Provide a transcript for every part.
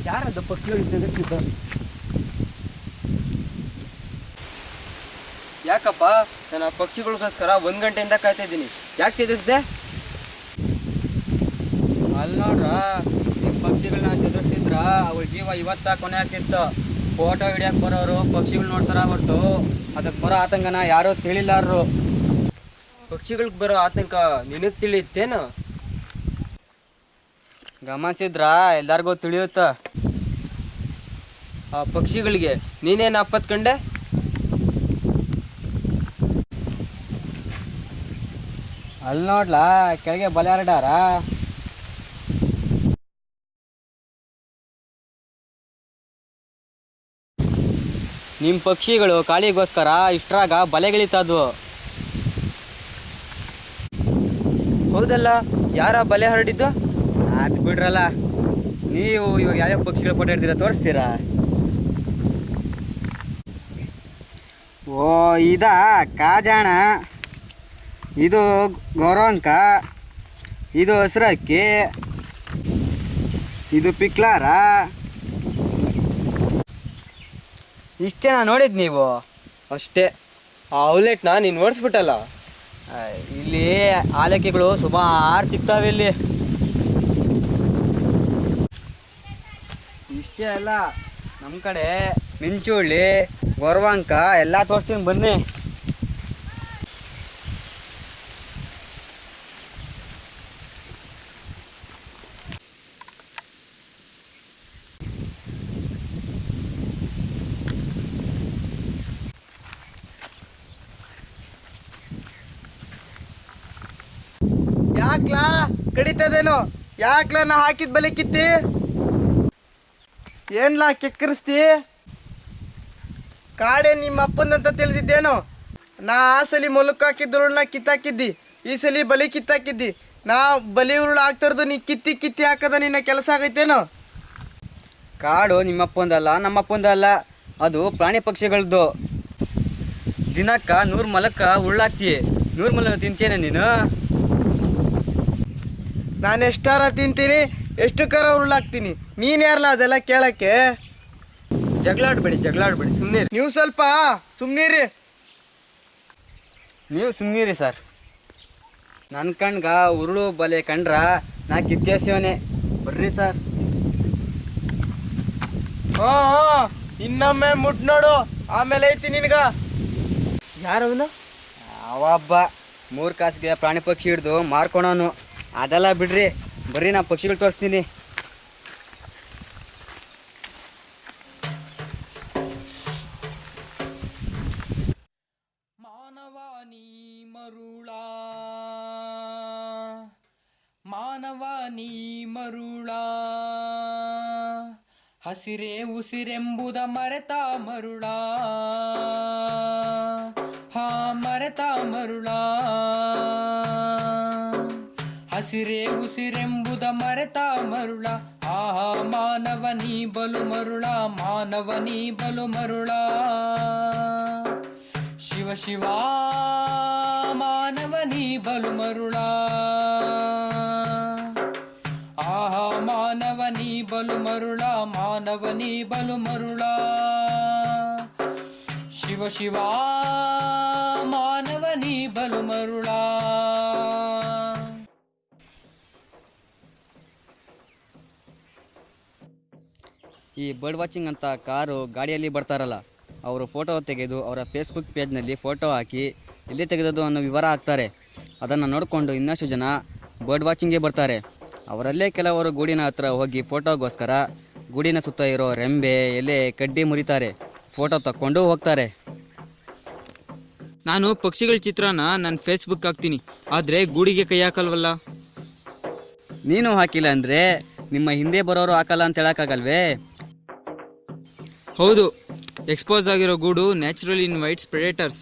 ಯಾರದು ಪಕ್ಷಿಗಳು ಜಗತ್ತಿದ್ದ? ಯಾಕಪ್ಪ, ನಾನು ಆ ಪಕ್ಷಿಗಳಿಗೋಸ್ಕರ 1 ಗಂಟೆಯಿಂದ ಕಾಯ್ತಾ ಇದ್ದೀನಿ. ಯಾಕೆ ಚೇತರಿಸಿದೆ? ಅಲ್ಲಿ ನೋಡ್ರ, ನಿಮ್ಮ ಪಕ್ಷಿಗಳನ್ನ ಚದುರಿಸ್ತಿದ್ರ ಅವಳ ಜೀವ ಇವತ್ತ ಕೊನೆ ಆಗ್ತಿತ್ತು. ಫೋಟೋ ಹಿಡಿಯಕ್ಕೆ ಬರೋರು ಪಕ್ಷಿಗಳು ನೋಡ್ತಾರ ಹೊರತು ಅದಕ್ಕೆ ಬರೋ ಆತಂಕನ ಯಾರೂ ತಿಳಿಲಾರರು. ಪಕ್ಷಿಗಳಿಗೆ ಬರೋ ಆತಂಕ ನಿನಗೆ ತಿಳಿಯುತ್ತೇನು? ಗಮನಿಸಿದ್ರ ಎಲ್ಲರಿಗೂ ತಿಳಿಯುತ್ತ. ಆ ಪಕ್ಷಿಗಳಿಗೆ ನೀನೇನು ಆಪತ್ಕಂಡೆ? ಅಲ್ಲಿ ನೋಡ್ಲಾ, ಕೆಳಗೆ ಬಲೆ ಹರಡಾರ. ನಿಮ್ಮ ಪಕ್ಷಿಗಳು ಕಾಳಿಗೋಸ್ಕರ ಇಷ್ಟ್ರಾಗ ಬಲೆಗಳಿತದ್ವು. ಹೌದಲ್ಲ, ಯಾರ ಬಲೆ ಹರಡಿದ್ದು? ಅದು ಬಿಡ್ರಲ್ಲ, ನೀವು ಇವಾಗ ಯಾವ್ಯಾವ ಪಕ್ಷಿಗಳ ಫೋಟೋ ಹಿಡ್ತೀರಾ ತೋರಿಸ್ತೀರಾ? ಓ, ಇದಾ ಕಾಜಾಣ, ಇದು ಗೌರವಂಕ, ಇದು ಹಸ್ರಕ್ಕಿ, ಇದು ಪಿಕ್ಲಾರ. ಇಷ್ಟೇನಾ ನೋಡಿದ್ ನೀವು? ಅಷ್ಟೇ. ಆ ಔಲೆಟ್ನ ನೀನು ಓಡಿಸ್ಬಿಟ್ಟಲ್ಲ. ಇಲ್ಲಿ ಆಲಕ್ಕಿಗಳು ಸುಮಾರು ಸಿಗ್ತಾವೆ ಇಲ್ಲಿ. ಇಷ್ಟೇ ಅಲ್ಲ, ನಮ್ಮ ಕಡೆ ಮಿಂಚುಳ್ಳಿ, ಗೊರವಂಕ ಎಲ್ಲ ತೋರಿಸ್ತೀನಿ ಬನ್ನಿ. ಯಾಕ್ಲಾ ಕಡಿತದೇನೋ? ಯಾಕ್ಲಾ ನಾ ಹಾಕಿದ ಬಲೆ ಕಿತ್ತಿ? ಏನ್ಲಾ ಕೆಕ್ಕರಿಸ್ತಿ? ಕಾಡೆ ನಿಮ್ಮ ಅಪ್ಪಂದಂತ ತಿಳಿದಿದ್ದೇನೋ? ನಾ ಆ ಸಲಿ ಮೊಲಕ್ಕೆ ಹಾಕಿದ್ರುಳನ್ನ ಕಿತ್ತಾಕಿದ್ದಿ, ಈ ಸಲಿ ಬಲಿ ಕಿತ್ತಾಕಿದ್ದಿ. ನಾ ಬಲಿ ಉರುಳು ಆಗ್ತಿರೋದು ನೀ ಕಿತ್ತಿ ಕಿತ್ತಿ ಹಾಕದ ನಿನ್ನ ಕೆಲಸ ಆಗೈತೇನೋ? ಕಾಡು ನಿಮ್ಮಪ್ಪಂದಲ್ಲ, ನಮ್ಮಪ್ಪಂದಲ್ಲ, ಅದು ಪ್ರಾಣಿ ಪಕ್ಷಿಗಳದ್ದು. ದಿನಕ್ಕೆ 100 ಮೊಲಕ್ಕೆ ಉರುಳಾಕ್ತಿ. 100 ಮೊಲ ತಿಂತೇನೆ ನೀನು? ನಾನು ಎಷ್ಟಾರ ತಿಂತೀನಿ, ಎಷ್ಟು ಕರ ಉರುಳಾಕ್ತೀನಿ. ನೀನು ಯಾರಲ್ಲ ಅದೆಲ್ಲ ಕೇಳಕ್ಕೆ? ಜಗಳಾಡ್ಬೇಡಿ, ಸುಮ್ಮನೆ. ನೀವು ಸ್ವಲ್ಪ ಸುಮ್ಮನಿರಿ. ನೀವು ಸುಮ್ಮನಿರಿ ಸರ್. ನನ್ನ ಕಣ್ಗ ಉರುಳು ಬಲೆ ಕಂಡ್ರ ನಾ ಕಿತ್ಯಸೋನೆ. ಬರ್ರಿ ಸರ್. ಹಾ ಹಾ ಇನ್ನೊಮ್ಮೆ ಮುಟ್ ನೋಡು, ಆಮೇಲೆ ಐತಿ ನಿನ್ಗ. ಯಾರವನು? ಅವಬ್ಬ 3 ಕಾಸಿಗೆ ಪ್ರಾಣಿ ಪಕ್ಷಿ ಹಿಡ್ದು ಮಾರ್ಕೊಳೋನು. ಅದೆಲ್ಲ ಬಿಡ್ರಿ, ಬರ್ರಿ ನಾ ಪಕ್ಷಿಗಳು ತೋರಿಸ್ತೀನಿ. ಮಾನವಾನಿ ಮರುಳ ಮಾನವಾನಿ ಮರುಳ ಹಸಿರೇ ಉಸಿರೆಂಬುದ ಮರೆತ ಮರುಳ ಹಾ ಮರೆತ ಮರುಳ ಹಸಿರೇ ಉಸಿರೆಂಬುದ ಮರೆತ ಮರುಳ ಆಹಾ ಮಾನವನಿ ಬಲು ಮರುಳ ಮಾನವನಿ ಬಲು ಮರುಳ ಶಿವ ಶಿವ ಮಾನವನಿ ಬಲು ಮರುಳ ಆಹಾ ಮಾನವನಿ ಬಲು ಮರುಳ ಮಾನವನಿ ಬಲು ಮರುಳ ಶಿವ ಶಿವ ಮಾನವನಿ ಬಲು ಮರುಳ. ಈ ಬರ್ಡ್ ವಾಚಿಂಗ್ ಅಂತ ಕಾರು ಗಾಡಿಯಲ್ಲಿ ಬರ್ತಾರಲ್ಲ, ಅವರು ಫೋಟೋ ತೆಗೆದು ಅವರ ಫೇಸ್ಬುಕ್ ಪೇಜ್ನಲ್ಲಿ ಫೋಟೋ ಹಾಕಿ ಎಲ್ಲಿ ತೆಗೆದದು ಅನ್ನೋ ವಿವರ ಹಾಕ್ತಾರೆ. ಅದನ್ನು ನೋಡಿಕೊಂಡು ಇನ್ನಷ್ಟು ಜನ ಬರ್ಡ್ ವಾಚಿಂಗ್ಗೆ ಬರ್ತಾರೆ. ಅವರಲ್ಲೇ ಕೆಲವರು ಗೂಡಿನ ಹತ್ರ ಹೋಗಿ ಫೋಟೋಗೋಸ್ಕರ ಗೂಡಿನ ಸುತ್ತ ಇರೋ ರೆಂಬೆ ಎಲೆ ಕಡ್ಡಿ ಮುರಿತಾರೆ, ಫೋಟೋ ತಕ್ಕೊಂಡು ಹೋಗ್ತಾರೆ. ನಾನು ಪಕ್ಷಿಗಳ ಚಿತ್ರನ ನನ್ನ ಫೇಸ್ಬುಕ್ ಹಾಕ್ತೀನಿ, ಆದರೆ ಗೂಡಿಗೆ ಕೈ ಹಾಕಲ್ವಲ್ಲ. ನೀನು ಹಾಕಿಲ್ಲ ಅಂದರೆ ನಿಮ್ಮ ಹಿಂದೆ ಬರೋರು ಹಾಕಲ್ಲ ಅಂತ ಹೇಳೋಕ್ಕಾಗಲ್ವೇ? ಹೌದು, ಎಕ್ಸ್ಪೋಸ್ ಆಗಿರೋ ಗೂಡು ನ್ಯಾಚುರಲ್ ಇನ್ವೈಟ್ಸ್ ಪ್ರೆಡೇಟರ್ಸ್.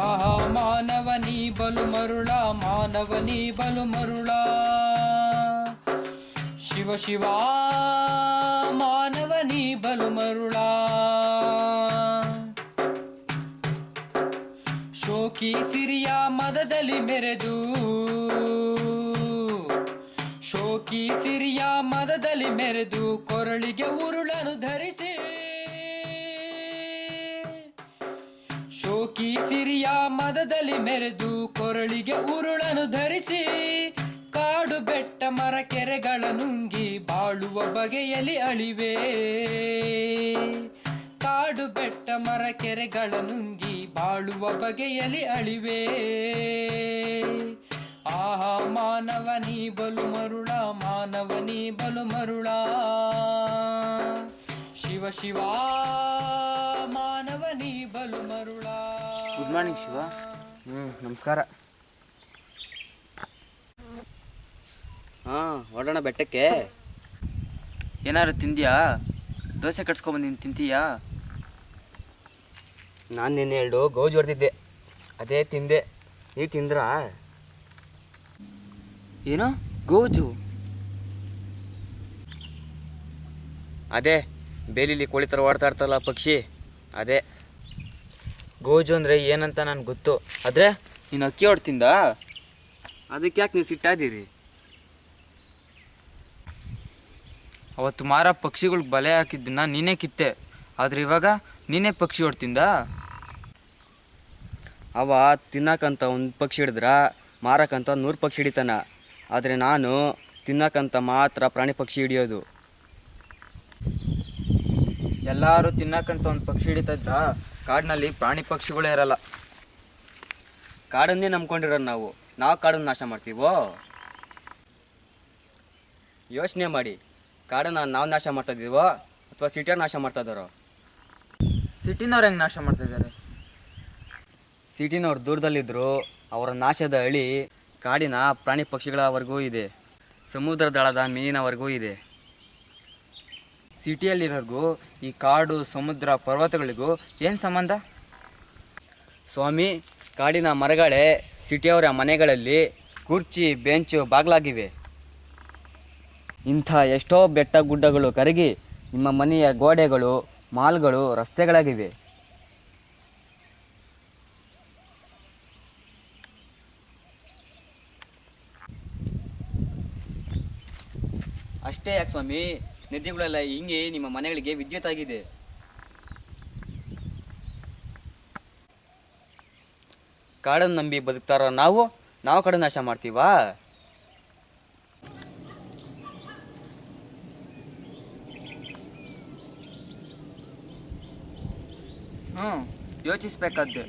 ಆಹಾ ಮಾನವನಿ ಬಲು ಮರುಳ ಮಾನವನಿ ಬಲು ಮರುಳ ಶಿವ ಶಿವ ಮಾನವನಿ ಬಲು ಮರುಳ ಶೋಕಿ ಸಿರಿಯ ಮದದಲ್ಲಿ ಮೆರೆದು ಶೋಕಿ ಸಿರಿಯ ಮದದಲ್ಲಿ ಮೆರೆದು ಕೊರಳಿಗೆ ಉರುಳನು ಧರಿಸಿ ಶೋಕಿ ಸಿರಿಯ ಮದದಲ್ಲಿ ಮೆರೆದು ಕೊರಳಿಗೆ ಉರುಳನು ಧರಿಸಿ ಕಾಡು ಬೆಟ್ಟ ಮರ ಕೆರೆಗಳ ನುಂಗಿ ಬಾಳುವ ಬಗೆಯಲ್ಲಿ ಅಳಿವೆ ಕಾಡು ಬೆಟ್ಟ ಮರ ಕೆರೆಗಳ ನುಂಗಿ ಬಾಳುವ ಬಗೆಯಲ್ಲಿ ಅಳಿವೆ ಆಹಾ ಮಾನವನಿ ಬಲು ಮರುಳ ಮಾನವನಿ ಬಲು ಮರುಳ ಶಿವ ಶಿವ ಮಾನವನಿ ಬಲು ಮರುಳ. Good morning Shiva. ನಮಸ್ಕಾರ. ಹಾಂ, ಹೊರಡೋಣ ಬೆಟ್ಟಕ್ಕೆ. ಏನಾದ್ರು ತಿಂದ್ಯಾ? ದೋಸೆ ಕಟ್ಸ್ಕೊಂಬಂದಿನಿ, ತಿಂತೀಯಾ? ನಾನು ನಿನ್ನೆ 2 ಗೋಜು ಹೊಡೆದಿದ್ದೆ, ಅದೇ ತಿಂದೆ. ನೀವು ತಿಂದ್ರಾ? ಏನೋ ಗೋಜು? ಅದೇ ಬೇಲಿಲಿ ಕೋಳಿ ಥರ ಓಡ್ತಾ ಇರ್ತಲ್ಲ ಪಕ್ಷಿ, ಅದೇ. ಗೋಜು ಅಂದರೆ ಏನಂತ ನನಗೆ ಗೊತ್ತು, ಆದರೆ ನೀನು ಅಕ್ಕಿ ಹೊಡ್ ತಿಂದ? ಅದಕ್ಕೆ ಯಾಕೆ ನೀವು ಸಿಟ್ಟಾದೀರಿ? ಅವತ್ತು ಮಾರ ಪಕ್ಷಿಗಳಿಗೆ ಬಲೆ ಹಾಕಿದ್ದನ್ನ ನೀನೇ ಕಿತ್ತೆ, ಆದರೆ ಇವಾಗ ನೀನೇ ಪಕ್ಷಿ ಹೊಡ್ ತಿಂದ? ಅವ ತಿನ್ನಕ್ಕಂತ 1 ಪಕ್ಷಿ ಹಿಡಿದ್ರ ಮಾರಕ್ಕಂತ 100 ಪಕ್ಷಿ ಹಿಡಿತಾನ, ಆದರೆ ನಾನು ತಿನ್ನಕ್ಕಂತ ಮಾತ್ರ ಪ್ರಾಣಿ ಪಕ್ಷಿ ಹಿಡಿಯೋದು. ಎಲ್ಲರೂ ತಿನ್ನಕ್ಕಂತ ಒಂದು ಪಕ್ಷಿ ಹಿಡಿತಾ ಇದ್ರ ಕಾಡಿನಲ್ಲಿ ಪ್ರಾಣಿ ಪಕ್ಷಿಗಳೇ ಇರಲ್ಲ. ಕಾಡನ್ನೇ ನಂಬ್ಕೊಂಡಿರೋದು ನಾವು ಕಾಡನ್ನು ನಾಶ ಮಾಡ್ತೀವೋ? ಯೋಚನೆ ಮಾಡಿ, ಕಾಡನ್ನು ನಾವು ನಾಶ ಮಾಡ್ತಾ ಇದ್ದೀವೋ ಅಥವಾ ಸಿಟಿಯವ್ರು ನಾಶ ಮಾಡ್ತಾ ಇದ್ದಾರೋ? ಸಿಟಿನವ್ರು ಹೆಂಗೆ ನಾಶ ಮಾಡ್ತಾ ಇದ್ದಾರೆ? ಸಿಟಿನವ್ರು ದೂರದಲ್ಲಿದ್ದರು, ಅವರ ನಾಶದ ಅಳಿ ಕಾಡಿನ ಪ್ರಾಣಿ ಪಕ್ಷಿಗಳವರೆಗೂ ಇದೆ, ಸಮುದ್ರ ದಳದ ಮೀನಿನವರೆಗೂ ಇದೆ. ಸಿಟಿಯಲ್ಲಿರೋರ್ಗೂ ಈ ಕಾಡು ಸಮುದ್ರ ಪರ್ವತಗಳಿಗೂ ಏನು ಸಂಬಂಧ? ಸ್ವಾಮಿ, ಕಾಡಿನ ಮರಗಳೇ ಸಿಟಿಯವರ ಮನೆಗಳಲ್ಲಿ ಕುರ್ಚಿ ಬೆಂಚು ಬಾಗ್ಲಾಗಿವೆ. ಇಂಥ ಎಷ್ಟೋ ಬೆಟ್ಟ ಗುಡ್ಡಗಳು ಕರಗಿ ನಿಮ್ಮ ಮನೆಯ ಗೋಡೆಗಳು ಮಾಲ್ಗಳು ರಸ್ತೆಗಳಾಗಿವೆ. ಅಷ್ಟೇ ಯಾಕೆ ಸ್ವಾಮಿ, ನದಿಗಳೆಲ್ಲ ಹಿಂಗೆ ನಿಮ್ಮ ಮನೆಗಳಿಗೆ ವಿದ್ಯುತ್ ಆಗಿದೆ. ಕಾಡನ್ನು ನಂಬಿ ಬದುಕ್ತಾರೋ ನಾವು ಕಾಡು ನಾಶ ಮಾಡ್ತೀವಾ? ಯೋಚಿಸ್ಬೇಕಾದ್ದೆ.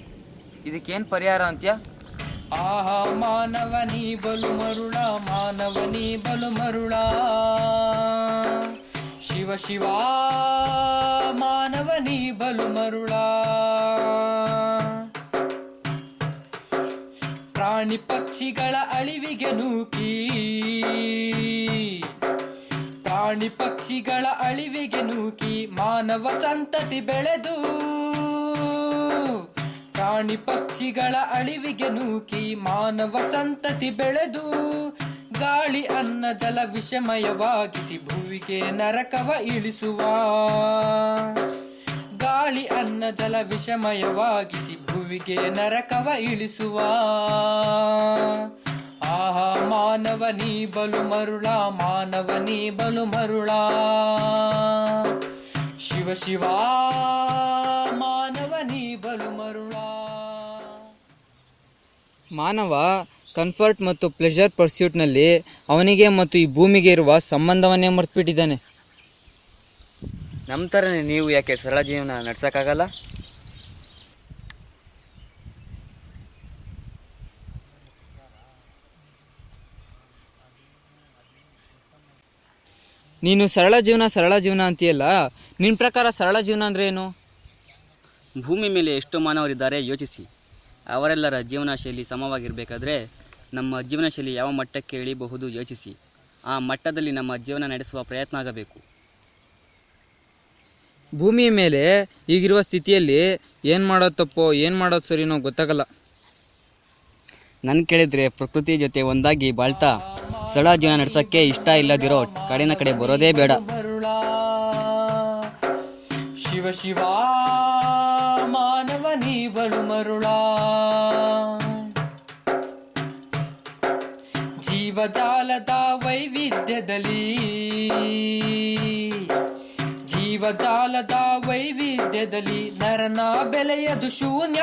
ಇದಕ್ಕೇನು ಪರಿಹಾರ ಅಂತ್ಯ? ಆಹಾ ಮಾನವನಿ ಬಲು ಮರುಳ, ಮಾನವನಿ ಬಲು ಮರುಳ, ಶಿವ ಶಿವ ಮಾನವನಿ ಬಲು ಮರುಳ. ಪ್ರಾಣಿ ಪಕ್ಷಿಗಳ ಅಳಿವಿಗೆ ನೂಕಿ, ಪ್ರಾಣಿ ಪಕ್ಷಿಗಳ ಅಳಿವಿಗೆ ನೂಕಿ, ಮಾನವ ಸಂತತಿ ಬೆಳೆದು, ಪ್ರಾಣಿ ಪಕ್ಷಿಗಳ ಅಳಿವಿಗೆ ನೂಕಿ, ಮಾನವ ಸಂತತಿ ಬೆಳೆದು, ಗಾಳಿ ಅನ್ನ ಜಲ ವಿಷಮಯವಾಗಿಸಿ ಭುವಿಗೆ ನರಕವ ಇಳಿಸುವ, ಗಾಳಿ ಅನ್ನ ಜಲ ವಿಷಮಯವಾಗಿಸಿ ಭುವಿಗೆ ನರಕವ ಇಳಿಸುವ. ಆಹಾ ಮಾನವನಿ ಬಲು ಮರುಳ, ಮಾನವನಿ ಬಲು ಮರುಳ, ಶಿವ ಶಿವ ಮಾನವನಿ ಬಲು ಮರುಳ. ಮಾನವ ಕಂಫರ್ಟ್ ಮತ್ತು ಪ್ಲೆಷರ್ ಪರ್ಸ್ಯೂಟ್ನಲ್ಲಿ ಅವನಿಗೆ ಮತ್ತು ಈ ಭೂಮಿಗೆ ಇರುವ ಸಂಬಂಧವನ್ನೇ ಮರ್ತ್ಬಿಟ್ಟಿದ್ದಾನೆ. ನಮ್ಮ ಥರನೇ ನೀವು ಯಾಕೆ ಸರಳ ಜೀವನ ನಡ್ಸೋಕ್ಕಾಗಲ್ಲ? ನೀನು ಸರಳ ಜೀವನ ಅಂತೀಯಲ್ಲ, ನಿನ್ನ ಪ್ರಕಾರ ಸರಳ ಜೀವನ ಅಂದರೆ ಏನು? ಭೂಮಿ ಮೇಲೆ ಎಷ್ಟು ಮಾನವರಿದ್ದಾರೆ ಯೋಚಿಸಿ. ಅವರೆಲ್ಲರ ಜೀವನ ಶೈಲಿ ಸಮವಾಗಿರಬೇಕಾದ್ರೆ ನಮ್ಮ ಜೀವನ ಶೈಲಿ ಯಾವ ಮಟ್ಟಕ್ಕೆ ಇಳಿಬಹುದು ಯೋಚಿಸಿ. ಆ ಮಟ್ಟದಲ್ಲಿ ನಮ್ಮ ಜೀವನ ನಡೆಸುವ ಪ್ರಯತ್ನ ಆಗಬೇಕು. ಭೂಮಿಯ ಮೇಲೆ ಈಗಿರುವ ಸ್ಥಿತಿಯಲ್ಲಿ ಏನು ಮಾಡೋದು ತಪ್ಪೋ ಏನು ಮಾಡೋದು ಸರಿನೋ ಗೊತ್ತಾಗಲ್ಲ. ನನ್ನ ಕೇಳಿದರೆ ಪ್ರಕೃತಿ ಜೊತೆ ಒಂದಾಗಿ ಬಾಳ್ತಾ ಸರಳ ಜೀವನ ನಡೆಸೋಕ್ಕೆ ಇಷ್ಟ ಇಲ್ಲದಿರೋ ಕಾಡಿನ ಕಡೆ ಬರೋದೇ ಬೇಡ. ಶಿವ ಶಿವ ಮಾನವನಿ ಬಲು ಮರುಳ, ಜೀವಜಾಲದ ವೈವಿಧ್ಯದಲ್ಲಿ, ಜೀವಜಾಲದ ವೈವಿಧ್ಯದಲ್ಲಿ ನರನ ಬೆಲೆಯದು ಶೂನ್ಯ,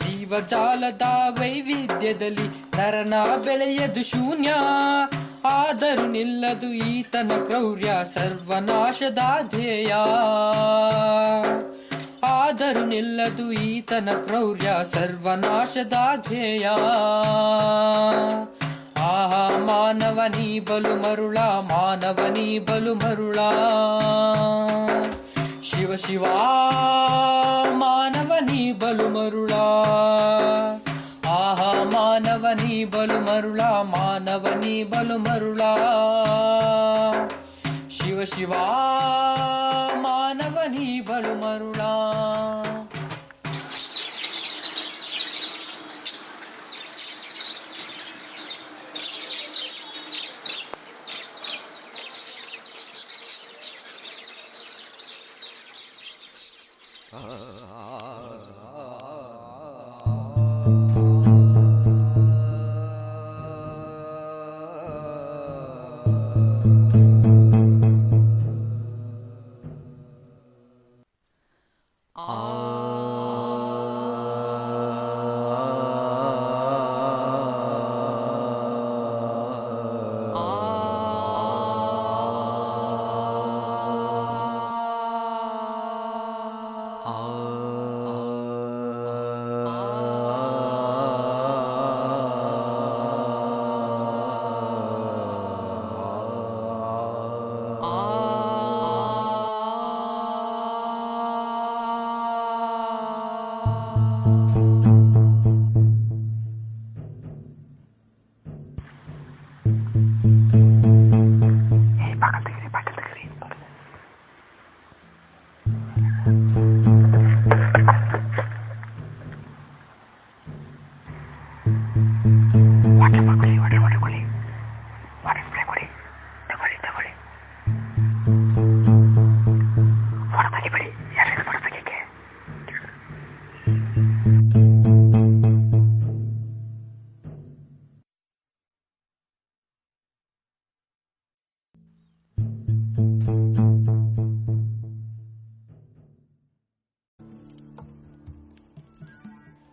ಜೀವಜಾಲದ ವೈವಿಧ್ಯದಲ್ಲಿ ನರನ ಬೆಲೆಯದು ಶೂನ್ಯ. ಆದರೂ ನಿಲ್ಲದು ಈತನ ಕ್ರೌರ್ಯ ಸರ್ವನಾಶದ ಧ್ಯೇಯ, ಆದರೂ ನಿಲ್ಲದು ಈತನ ಕ್ರೌರ್ಯ ಸರ್ವನಾಶದ ಧ್ಯೇಯ. ಆಹಾ ಮಾನವನಿ ಬಲು ಮರುಳ, ಮಾನವನಿ ಬಲು ಮರುಳ, ಶಿವ ಶಿವ ಮಾನವನಿ ಬಲು ಮರುಳ. ಆಹಾ ಮಾನವನಿ ಬಲು ಮರುಳ, ಮಾನವನಿ ಬಲು ಮರುಳ, ಶಿವ ಶಿವ ಮಾನವನಿ ಬಲು ಮರುಳ.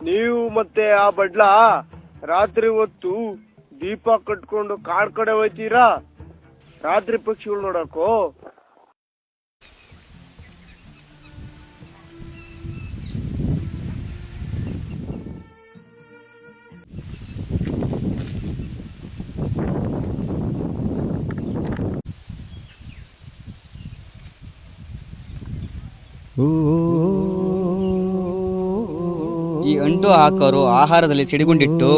ನೀವು ಮತ್ತೆ ಆ ಬಡ್ಲ ರಾತ್ರಿ ಹೊತ್ತು ದೀಪ ಕಟ್ಕೊಂಡು ಕಾಡ್ ಕಡೆ ಹೋಯ್ತೀರಾ ರಾತ್ರಿ ಪಕ್ಷಿಗಳು ನೋಡಕ್ಕೋ? ಈ ಅಂಟು ಹಾಕೋರು ಆಹಾರದಲ್ಲಿ ಸಿಡಿಗುಂಡಿಟ್ಟು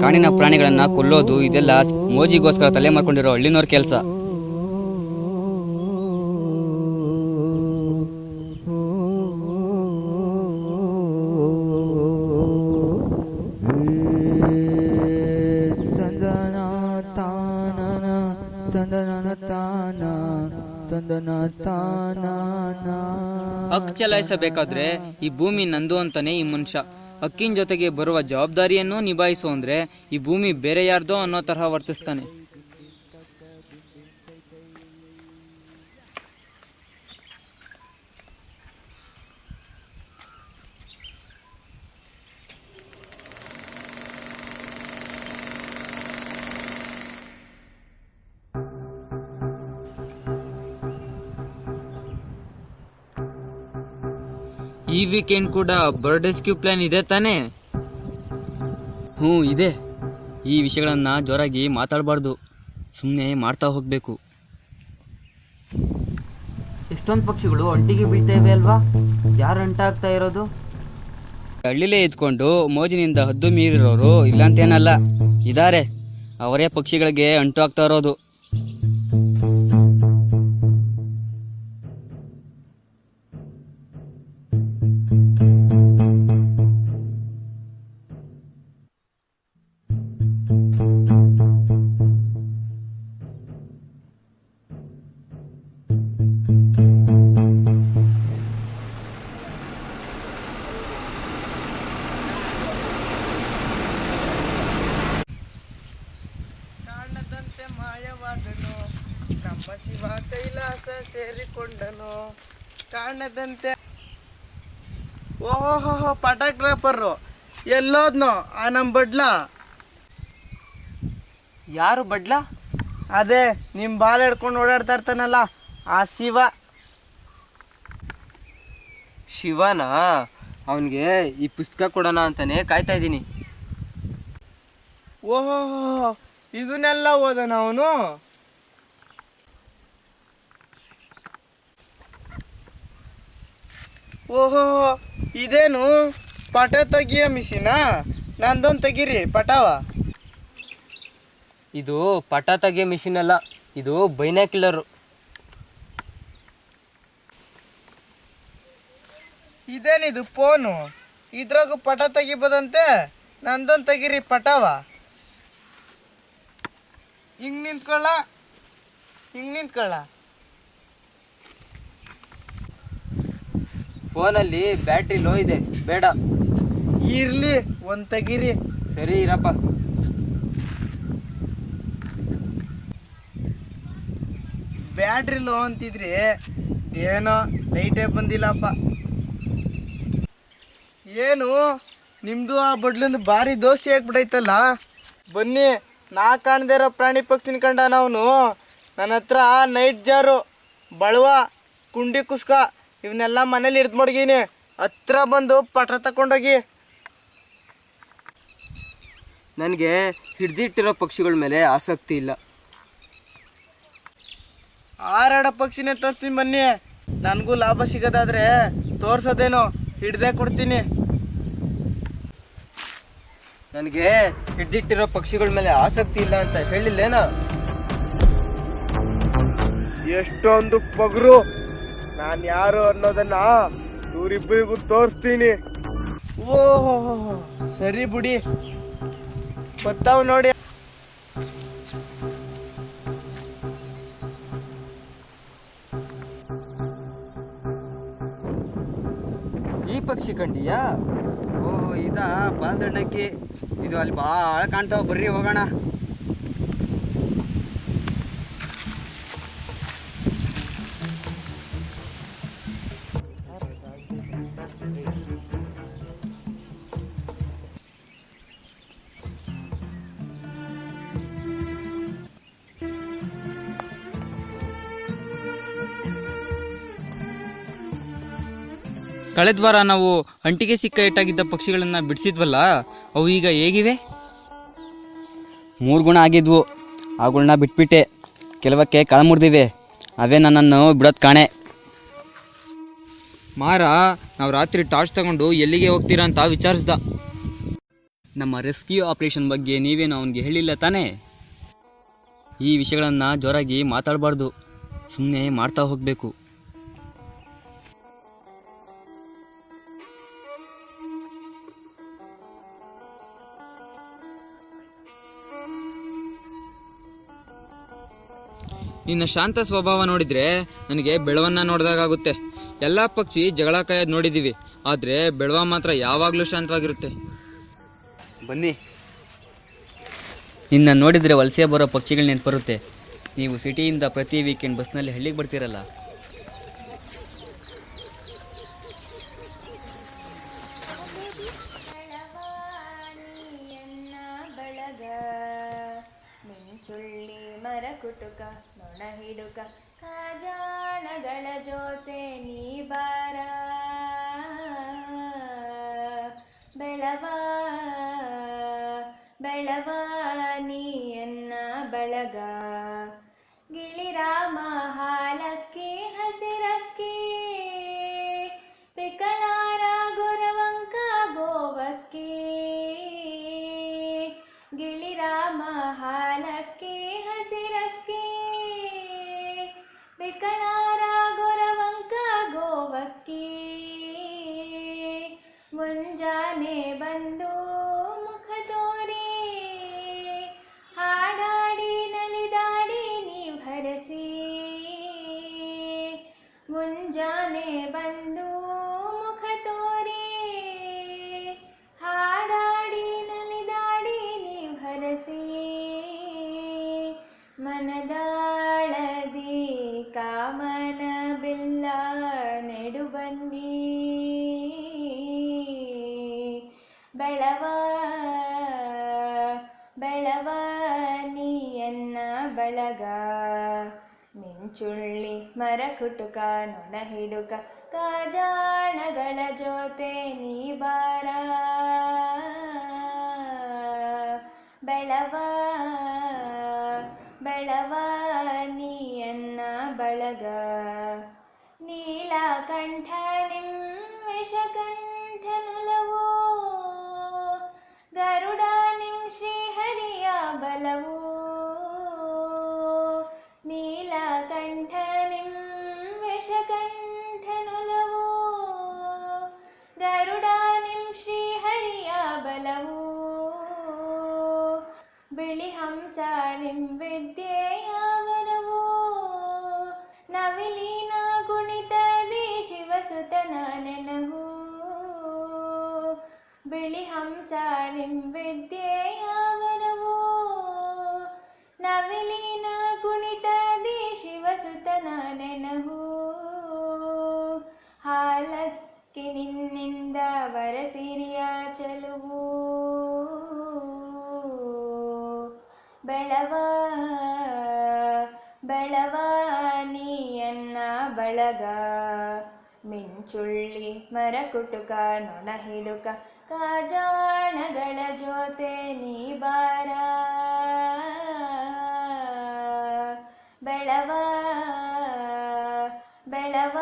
ಕಾಡಿನ ಪ್ರಾಣಿಗಳನ್ನ ಕೊಲ್ಲೋದು ಇದೆಲ್ಲ ಮೋಜಿಗೋಸ್ಕರ ತಲೆ ಮಾಡ್ಕೊಂಡಿರೋ ಹಳ್ಳಿನವ್ರ ಕೆಲಸ. ಹಕ್ಕು ಚಲಾಯಿಸಬೇಕಾದ್ರೆ ಈ ಭೂಮಿ ನಂದು ಅಂತಾನೆ ಈ ಮನುಷ್ಯ. ಹಕ್ಕಿನ ಜೊತೆಗೆ ಬರುವ ಜವಾಬ್ದಾರಿಯನ್ನು ನಿಭಾಯಿಸು ಅಂದ್ರೆ ಈ ಭೂಮಿ ಬೇರೆ ಯಾರ್ದೋ ಅನ್ನೋ ತರಹ ವರ್ತಿಸ್ತಾನೆ. ಈ ವೀಕೆಂಡ್ ಕೂಡ ಬರ್ಡ್ ರೆಸ್ಕ್ಯೂ ಪ್ಲಾನ್ ಇದೆ ತಾನೇ? ಹ್ಞೂ ಇದೆ. ಈ ವಿಷಯಗಳನ್ನ ಜೋರಾಗಿ ಮಾತಾಡಬಾರ್ದು, ಸುಮ್ಮನೆ ಮಾಡ್ತಾ ಹೋಗಬೇಕು. ಎಷ್ಟೊಂದು ಪಕ್ಷಿಗಳು ಅಂಟಿಗೆ ಬೀಳ್ತಾ ಇವೆ ಅಲ್ವಾ? ಯಾರು ಅಂಟಾಗ್ತಾ ಇರೋದು? ಹಳ್ಳಿಲೇ ಇದ್ಕೊಂಡು ಮೋಜಿನಿಂದ ಹದ್ದು ಮೀರಿರೋರು ಇಲ್ಲಂತೇನಲ್ಲ, ಇದ್ದಾರೆ. ಅವರೇ ಪಕ್ಷಿಗಳಿಗೆ ಅಂಟು ಆಗ್ತಾ ಇರೋದು. ಕಾಣದಂತೆ ಮಾಯವಾದನು, ನಮ್ಮ ಶಿವ ಕೈಲಾಸ ಸೇರಿಕೊಂಡನು. ಕಾಣದಂತೆ ಓಹೋ ಫೋಟೋಗ್ರಾಫರು ಎಲ್ಲೋದ್ನೋ ಆ ನಮ್ಮ ಬಡ್ಲ? ಯಾರು ಬಡ್ಲ? ಅದೇ ನಿಮ್ಮ ಬಾಲ್ ಹಿಡ್ಕೊಂಡು ಓಡಾಡ್ತಾ ಇರ್ತಾನಲ್ಲ ಆ ಶಿವ. ಶಿವನಾ? ಅವನಿಗೆ ಈ ಪುಸ್ತಕ ಕೊಡೋಣ ಅಂತಾನೆ ಕಾಯ್ತಾ ಇದ್ದೀನಿ. ಓಹೋ ಇದನ್ನೆಲ್ಲ ಓದನ ಅವನು? ಓಹೋ ಇದೇನು ಪಟ ತೆಗಿಯ ಮಿಷಿನಾ? ನಂದೊಂದು ತೆಗೀರಿ ಪಟವ. ಇದು ಪಟ ತೆಗಿಯೋ ಮಿಷಿನ್ ಅಲ್ಲ, ಇದು ಬೈನಾಕ್ಯುಲರು. ಇದೇನಿದು ಫೋನು? ಇದ್ರಾಗೂ ಪಟ ತೆಗಿಬೋದಂತೆ. ನಂದೊಂದು ತೆಗೀರಿ ಪಟವ. ಹಿಂಗೆ ನಿಂತ್ಕೊಳ್ಳ. ಫೋನಲ್ಲಿ ಬ್ಯಾಟ್ರಿ ಲೋ ಇದೆ, ಬೇಡ. ಇರ್ಲಿ ಒಂದು ತೆಗೀರಿ. ಸರಿ ಇರಪ್ಪ. ಬ್ಯಾಟ್ರಿ ಲೋ ಅಂತಿದ್ರಿ, ಏನೋ ಲೈಟೇ ಬಂದಿಲ್ಲಪ್ಪ. ಏನು ನಿಮ್ಮದು ಆ ಬಡ್ಲಿಂದು ಭಾರಿ ದೋಸ್ತಿ ಆಗ್ಬಿಟ್ಟೈತಲ್ಲ. ಬನ್ನಿ, ನಾ ಕಾಣದೇ ಇರೋ ಪ್ರಾಣಿ ಪಕ್ಷಿನ ಕಂಡ ನಾವನು. ನನ್ನ ಹತ್ರ ನೈಟ್ ಜಾರು, ಬಳ್ವ, ಕುಂಡಿ ಕುಸ್ಕ ಇವನ್ನೆಲ್ಲ ಮನೇಲಿ ಹಿಡ್ದು ಮಡಗೀನಿ. ಹತ್ರ ಬಂದು ಪಟ ತಗೊಂಡೋಗಿ. ನನಗೆ ಹಿಡ್ದಿಟ್ಟಿರೋ ಪಕ್ಷಿಗಳ ಮೇಲೆ ಆಸಕ್ತಿ ಇಲ್ಲ. ಹಾರಾಡೋ ಪಕ್ಷಿನೇ ತೋರಿಸ್ತೀನಿ ಬನ್ನಿ. ನನಗೂ ಲಾಭ ಸಿಗೋದಾದ್ರೆ ತೋರ್ಸೋದೇನೋ ಹಿಡ್ದೇ ಕೊಡ್ತೀನಿ. ನನಗೆ ಹಿಡ್ದಿಟ್ಟಿರೋ ಪಕ್ಷಿಗಳ ಮೇಲೆ ಆಸಕ್ತಿ ಇಲ್ಲ ಅಂತ ಹೇಳಿಲ್ಲೇನ? ಎಷ್ಟೊಂದು ಪಗರು, ನಾನು ಯಾರು ಅನ್ನೋದನ್ನ ಇವರಿಬ್ಬರಿಗೂ ತೋರಿಸ್ತೀನಿ. ಓಹೋ ಸರಿ ಬಿಡಿ, ಗೊತ್ತಾವ್ ನೋಡಿ. ಈ ಪಕ್ಷಿ ಕಂಡಿಯಾ? ಓಹ್ ಇದಾ ಬಾಲ್ದಣ್ಣಕ್ಕಿ. ಇದು ಅಲ್ಲಿ ಭಾಳ ಕಾಣ್ತಾವ, ಬರ್ರಿ ಹೋಗೋಣ. ಕಳೆದ ವಾರ ನಾವು ಅಂಟಿಗೆ ಸಿಕ್ಕ ಇಟ್ಟಾಗಿದ್ದ ಪಕ್ಷಿಗಳನ್ನ ಬಿಡಿಸಿದ್ವಲ್ಲ, ಅವು ಈಗ ಹೇಗಿವೆ? 3 ಗುಣ ಆಗಿದ್ವು, ಅವುಗಳನ್ನ ಬಿಟ್ಬಿಟ್ಟೆ. ಕೆಲವಕ್ಕೆ ಕಾಳು ಮುರಿದಿವೆ, ಅವೇ ನನ್ನನ್ನು ಬಿಡೋದು ಕಾಣೆ. ಮಾರ ನಾವು ರಾತ್ರಿ ಟಾರ್ಚ್ ತಗೊಂಡು ಎಲ್ಲಿಗೆ ಹೋಗ್ತೀರಾ ಅಂತ ವಿಚಾರಿಸ್ದ. ನಮ್ಮ ರೆಸ್ಕ್ಯೂ ಆಪರೇಷನ್ ಬಗ್ಗೆ ನೀವೇನು ಅವನಿಗೆ ಹೇಳಿಲ್ಲ ತಾನೇ? ಈ ವಿಷಯಗಳನ್ನು ಜೋರಾಗಿ ಮಾತಾಡಬಾರ್ದು, ಸುಮ್ಮನೆ ಮಾಡ್ತಾ ಹೋಗಬೇಕು. ನಿನ್ನ ಶಾಂತ ಸ್ವಭಾವ ನೋಡಿದ್ರೆ ನನಗೆ ಬೆಳವನ್ನ ನೋಡಿದಾಗುತ್ತೆ. ಎಲ್ಲ ಪಕ್ಷಿ ಜಗಳ ಕಾಯೋದು ನೋಡಿದ್ದೀವಿ, ಆದರೆ ಬೆಳವ ಮಾತ್ರ ಯಾವಾಗಲೂ ಶಾಂತವಾಗಿರುತ್ತೆ. ಬನ್ನಿ. ನಿನ್ನ ನೋಡಿದರೆ ವಲಸೆ ಬರೋ ಪಕ್ಷಿಗಳು ನೆನಪರುತ್ತೆ. ನೀವು ಸಿಟಿಯಿಂದ ಪ್ರತಿ ವೀಕೆಂಡ್ ಬಸ್ನಲ್ಲಿ ಹಳ್ಳಿಗೆ ಬರ್ತೀರಲ್ಲ. ಮಿಂಚುಳ್ಳಿ ಮರ ಕುಟುಕ ನೊಣ ಹಿಡುಕ ಕಾಜಾಣಗಳ ಜೊತೆ ನೀ ಬಾರ ಬೆಳವ ಬೆಳವ ನೀಯನ್ನ ಬಳಗ ಗಿಳಿರಾಮ ಹಾಲಕ್ಕಿ ಹಸಿರಕ್ಕಿ ಪಿಕಳಾರ ಗೊರವಂಕ ಗೋವಕ್ಕಿ ಗಿಳಿರಾಮ ಹಾಲಕ್ಕಿ ಹಸಿರಕ್ಕಿ ವಿಕಳಾರ ಗೊರವಂಕ ಗೋವಕ್ಕಿ ಮುಂಜಾನೆ ಬಂದು ಮುಖ ತೋರಿ ಹಾಡಾಡಿ ನಲಿದಾಡಿ ನೀವ್ ಹರಸಿ ಮುಂಜಾನೆ ಬಂದು ಮುಖ ತೋರಿ ಹಾಡಾಡಿ ನಲಿದಾಡಿ ನೀವ್ ಹರಸಿ ಮನದಾಳದಿ ಕಾಮನ ಬಿಲ್ಲ ನೆಡುಬನ್ನಿ ಬೆಳವ ಬೆಳವ ನೀಯನ್ನ ಬಳಗ ಮಿಂಚುಳ್ಳಿ ಮರ ಕುಟುಕ ನೊಣ ಹಿಡುಕ ಕಾಜಾಣಗಳ ಜೊತೆ ನೀ ಬಾರ ಬೆಳವ ಬೆಳವ ನೀಯನ್ನ ಬಳಗ ನೀಲಕಂಠ ವಿಷಕಂಠನುಲವು ಗರುಡ ನಿಂ ಶ್ರೀಹರಿಯ ಬಲವು ನೀಲಕಂಠ ನಿಂ ವಿಷಕಂಠನುಲವು ಗರುಡ ನಿಂ ಶ್ರೀಹರಿಯ ಬಲವು ಬಿಳಿ ಹಂಸ ನಿಂ ವಿದ್ಯೆಯ ವರವು ನವಿಲಿನ ಗುಣಿತದಿ ಶಿವಸುತನ ನೆನಹು ಬಿಳಿ ಹಂಸ ನಿಂ ವಿದ್ಯೆಯ ವರವು ನವಿಲಿನ ಗುಣಿತದಿ ಶಿವಸುತನ ನೆನಹು ಹಾಲಕ್ಕಿ ನಿನ್ನಿಂದ ವರಸಿರಿಯ ಚಲುವು ಬೆಳವ ಬೆಳವ ನೀಯನ್ನ ಬಳಗ ಮಿಂಚುಳ್ಳಿ ಮರ ಕುಟುಕ ನೊಣ ಹಿಡುಕ ಕಾಜಾಣಗಳ ಜೊತೆ ನೀ ಬಾರ ಬೆಳವ ಬೆಳವ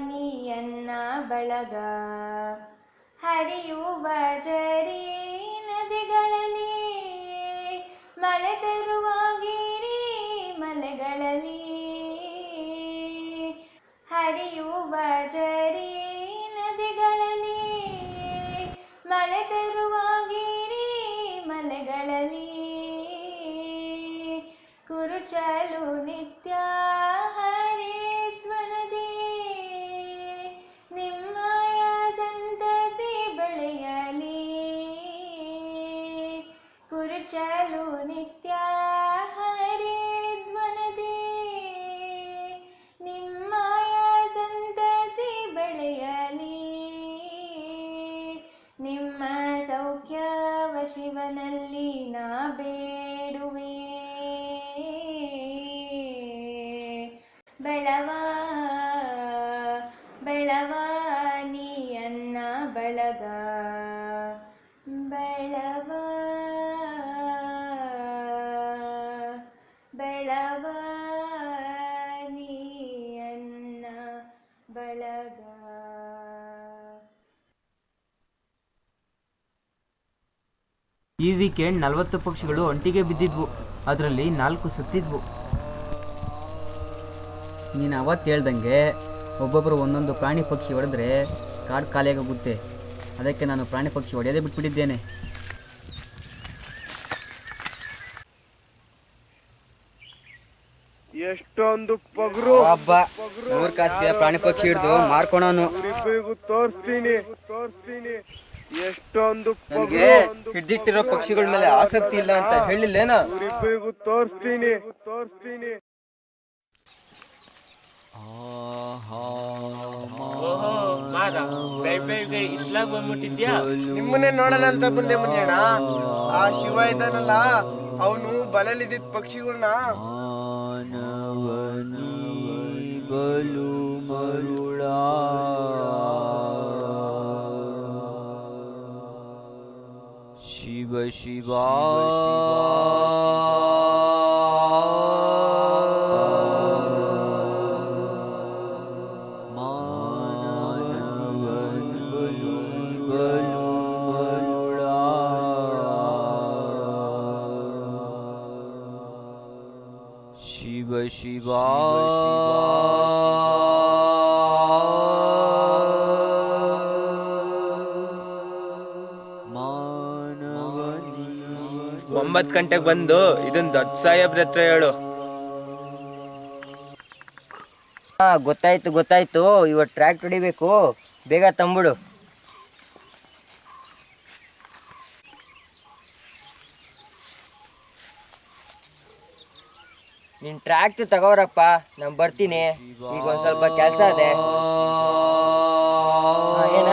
ನೀಯನ್ನ ಬಳಗ ಹರಿಯುವ ಜರಿ ನದಿಗಳಲ್ಲಿ ಮಳೆ ತರುವ ಗಿರಿ ಮಲೆಗಳಲ್ಲಿ ಹರಿಯುವ ಜರಿ ನದಿಗಳಲ್ಲಿ ಮಳೆ ತರುವ ಗಿರಿ ಮಲೆಗಳಲ್ಲಿ ಕುರುಚಲು ನಿತ್ಯ ಹರಿದ್ವನದಿ ನಿಮ್ಮಯ ಸಂತತಿ ಬೆಳೆಯಲಿ ಕುರುಚಲು ನಿತ್ಯ ಹರಿದ್ವನದಿ ನಿಮ್ಮಯ ಸಂತತಿ ಬೆಳೆಯಲಿ ನಿಮ್ಮ ಸೌಖ್ಯವ ಶಿವನಲ್ಲಿ ನಾ ಬೇಡುವೆ ಬೆಳವ ಬೆಳವ ನೀಯನ್ನ ಬಳಗ ಬೆಳವ ಬೆಳವ ನೀಯನ್ನ ಬಳಗ ಈ ವೀಕೆಂಡ್ 40 ಪಕ್ಷಿಗಳು ಒಂಟಿಗೆ ಬಿದ್ದಿದ್ವು, ಅದರಲ್ಲಿ 4 ಸತ್ತಿದ್ವು. ನೀನು ಅವತ್ತು ಹೇಳ್ದಂಗೆ ಒಬ್ಬೊಬ್ಬರು ಒಂದೊಂದು ಪ್ರಾಣಿ ಪಕ್ಷಿ ಹೊಡೆದ್ರೆ ಕಾಡು ಖಾಲಿಯಾಗೋಗುತ್ತೆ. ಅದಕ್ಕೆ ನಾನು ಪ್ರಾಣಿ ಪಕ್ಷಿ ಹೊಡೆಯೋದೇ ಬಿಟ್ಬಿಟ್ಟಿದ್ದೇನೆ. ಎಷ್ಟೊಂದು ಪಗರು ಹಬ್ಬ 100 ಕಾಸಿಗೆ ಪ್ರಾಣಿ ಪಕ್ಷಿ ಹಿಡಿದು ಮಾರ್ಕೊಳೋನು. ತೋರಿಸ್ತೀನಿ ಎಷ್ಟೊಂದು ನನಗೆ ಹಿಡ್ದಿಟ್ಟಿರೋ ಪಕ್ಷಿಗಳ ಮೇಲೆ ಆಸಕ್ತಿ ಇಲ್ಲ ಅಂತ ಹೇಳಿಲ್ಲೇನ? ತೋರಿಸ್ತೀನಿ ನಿಮ್ಮನ್ನೇ ನೋಡೋಣ ಅಂತ ಬಂದೆ ಮುನಿಯಣ್ಣ. ಆ ಶಿವ ಇದ್ದಾನಲ್ಲ, ಅವನು ಬಲೆಲಿದ್ದ ಪಕ್ಷಿಗಳನ್ನ ಶಿವ ಶಿವ ಶಿವ ಶಿವ ಒಂಬತ್ತು ಗಂಟೆಗೆ ಬಂದು ಇದನ್ನ ದೊಡ್ಡ ಸಾಹೇಬ್ರ ಹತ್ರ ಹೇಳು. ಗೊತ್ತಾಯ್ತು. ಇವತ್ತು ಟ್ರ್ಯಾಕ್ ಹೊಡಿಬೇಕು, ಬೇಗ ತಂಬಿಡು. ನೀನು ಟ್ರ್ಯಾಕ್ಟ್ ತಗೋರಪ್ಪ, ನಾನು ಬರ್ತೀನಿ. ಈಗ ಒಂದು ಸ್ವಲ್ಪ ಕೆಲಸ ಇದೆ. ಏನ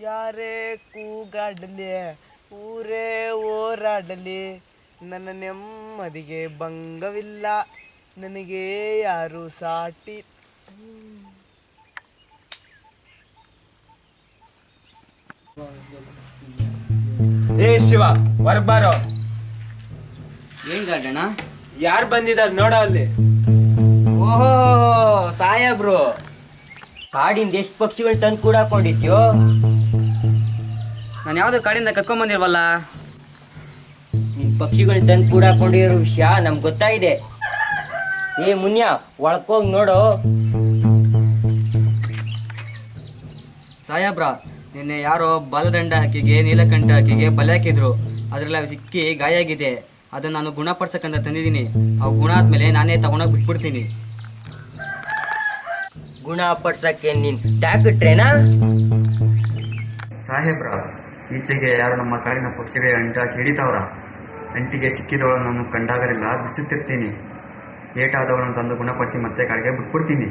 ಯಾರೇ ಕೂಗಾಡಲಿ, ಊರೇ ಓರಾಡಲಿ, ನನ್ನ ನೆಮ್ಮದಿಗೆ ಭಂಗವಿಲ್ಲ, ನನಗೆ ಯಾರು ಸಾಟಿ. ಏ ಶಿವ, ಹೊರಬಾರೋ. ಏನ್ ಗಾರ್ಡಣ? ಯಾರು ಬಂದಿದ್ದಾರೆ ನೋಡೋ ಅಲ್ಲಿ. ಓಹೋ ಸಾಹೇಬ್ರು, ಕಾಡಿಂದ ಎಷ್ಟು ಪಕ್ಷಿಗಳು ತಂದು ಕೂಡ ಹಾಕೊಂಡಿದ್ಯೋ? ನಾನು ಯಾವುದೋ ಕಾಡಿಂದ ಕತ್ಕೊಂಡ್ಬಂದಿರ್ವಲ್ಲ. ನಿನ್ ಪಕ್ಷಿಗಳು ತಂದು ಕೂಡ ಹಾಕೊಂಡಿರೋ ವಿಷಯ ನಮ್ಗೆ ಗೊತ್ತಾಗಿದೆ. ಏ ಮುನ್ಯ, ಒಳಕೋಗಿ ನೋಡು. ಸಾಹೇಬ್ರ, ನಿನ್ನೆ ಯಾರೋ ಬಾಲದಂಡ ಹಕ್ಕಿಗೆ ನೀಲಕಂಠ ಹಕ್ಕಿಗೆ ಬಲೆ ಹಾಕಿದ್ರು. ಅದರಲ್ಲಿ ಅವು ಸಿಕ್ಕಿ ಗಾಯ ಆಗಿದೆ. ಅದನ್ನು ನಾನು ಗುಣಪಡಿಸಕ್ಕಂತ ತಂದಿದ್ದೀನಿ. ಅವು ಗುಣ ಆದ್ಮೇಲೆ ನಾನೇ ತಗೊಂಡೋಗಿ ಬಿಟ್ಬಿಡ್ತೀನಿ. ಗುಣ ಪಡ್ಸಕ್ಕೆ ನೀನ್ ಟ್ಯಾಕ್ಟ್ರೇನಾ? ಸಾಹೇಬ್ರ, ಈಚೆಗೆ ಯಾರು ನಮ್ಮ ಕಾಡಿನ ಪಕ್ಷಿಗಳಿಗೆ ಅಂಟಾಕಿ ಹಿಡಿತಾವ್ರ. ಅಂಟಿಗೆ ಸಿಕ್ಕಿದವಳು ನಾನು ಕಂಡಾಗಲಿಲ್ಲ ಬಿಸುತ್ತಿರ್ತೀನಿ. ಏಟಾದವಳನ್ನು ತಂದು ಗುಣಪಡಿಸಿ ಮತ್ತೆ ಕಾಡಿಗೆ ಬಿಟ್ಬಿಡ್ತೀನಿ.